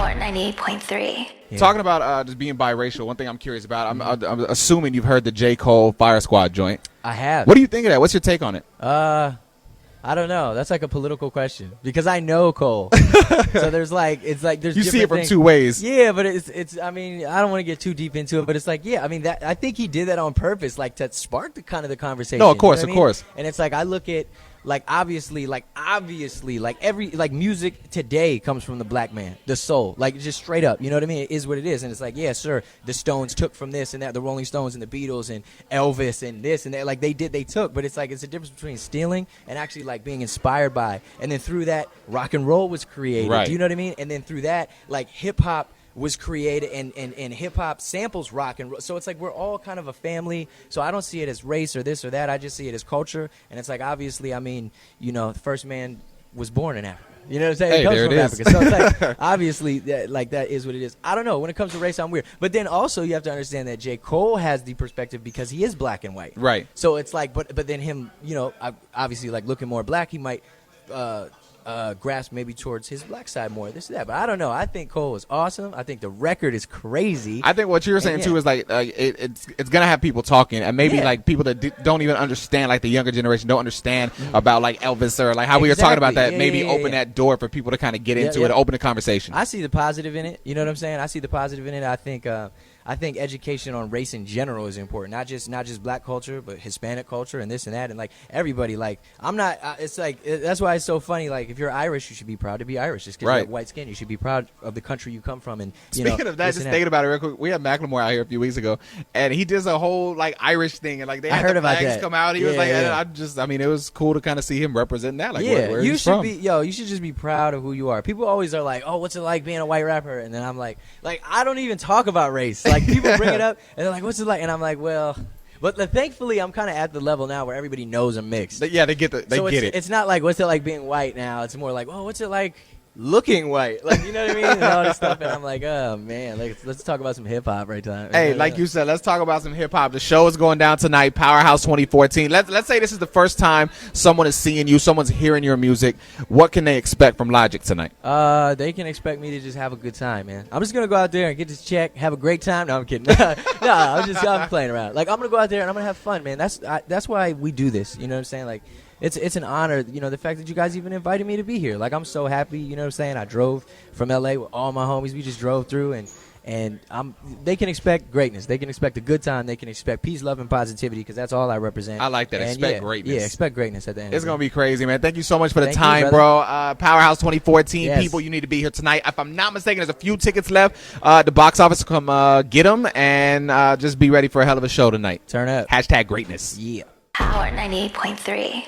Power 98.3. Yeah. Talking about just being biracial, one thing I'm curious about, I'm assuming you've heard the J. Cole Fire Squad joint. I have. What do you think of that? What's your take on it? I don't know. That's like a political question because I know Cole. So there's like, it's like there's You see it from things. two ways. Yeah, but it's. I mean, I don't want to get too deep into it, but it's like, yeah, I mean, that I think he did that on purpose, like to spark the kind of the conversation. No, of course, you know of what I mean? course. And it's like I look at. Like obviously, every music today comes from the black man, the soul, like just straight up. You know what I mean? It is what it is, and it's like, yeah, sure. The Stones took from this and that, the Rolling Stones and the Beatles and Elvis and this and that. Like they took, but it's like it's a difference between stealing and actually like being inspired by. And then through that, rock and roll was created. Right. Do you know what I mean? And then through that, like hip hop was created and hip-hop samples rock and roll. So it's like we're all kind of a family. So I don't see it as race or this or that. I just see it as culture. And it's like, obviously, I mean, you know, the first man was born in Africa. You know what I'm saying? Hey, it comes there from it is. Africa. So it's like, obviously, that is what it is. I don't know. When it comes to race, I'm weird. But then also you have to understand that J. Cole has the perspective because he is black and white. Right. So it's like, but then him, you know, obviously, like looking more black, he might grasp maybe towards his black side more, this and that. But I don't know. I think Cole is awesome. I think the record is crazy. I think what you're saying too is like it's gonna have people talking, and maybe like people that don't even understand, like the younger generation don't understand about like Elvis or like how we were talking about that. Maybe open that door for people to kind of get into it, open the conversation. I see the positive in it. You know what I'm saying? I see the positive in it. I think education on race in general is important. Not just black culture, but Hispanic culture and this and that, and like everybody. Like I'm not. It's like that's why it's so funny. Like if you're Irish, you should be proud to be Irish. Just because you have white skin, you should be proud of the country you come from. And speaking of that, just thinking about it real quick, we had Macklemore out here a few weeks ago, and he did a whole like Irish thing, and like they had the flags come out. He was like, I mean, it was cool to kind of see him representing that. Like, where you he's should from. you should just be proud of who you are. People always are like, oh, what's it like being a white rapper? And then I'm like I don't even talk about race. Like people bring it up. And they're like, what's it like? And I'm like, well, but thankfully I'm kind of at the level now where everybody knows I'm mixed. Yeah, they get it. It's not like, what's it like being white now? It's more like, oh, what's it like looking white? Like, you know what I mean? And all this stuff. And I'm like, oh, man, let's talk about some hip-hop right now. Hey, like you said, let's talk about some hip-hop. The show is going down tonight, PowerHouse 2014. Let's say this is the first time someone is seeing you, someone's hearing your music. What can they expect from Logic tonight? They can expect me to just have a good time, man. I'm just going to go out there and get this check, have a great time. No, I'm kidding. I'm playing around. Like, I'm going to go out there and I'm going to have fun, man. That's why we do this. You know what I'm saying? Like, it's an honor, you know, the fact that you guys even invited me to be here. Like, I'm so happy, you know what I'm saying? I drove from L.A. with all my homies. We just drove through, and they can expect greatness. They can expect a good time. They can expect peace, love, and positivity because that's all I represent. I like that. And expect greatness. Yeah, expect greatness at the end. It's going to be crazy, man. Thank you so much for the Thank time, you, bro. PowerHouse 2014. Yes. People, you need to be here tonight. If I'm not mistaken, there's a few tickets left. The box office, come get them, and just be ready for a hell of a show tonight. Turn up. #greatness. Yeah. Power 98.3.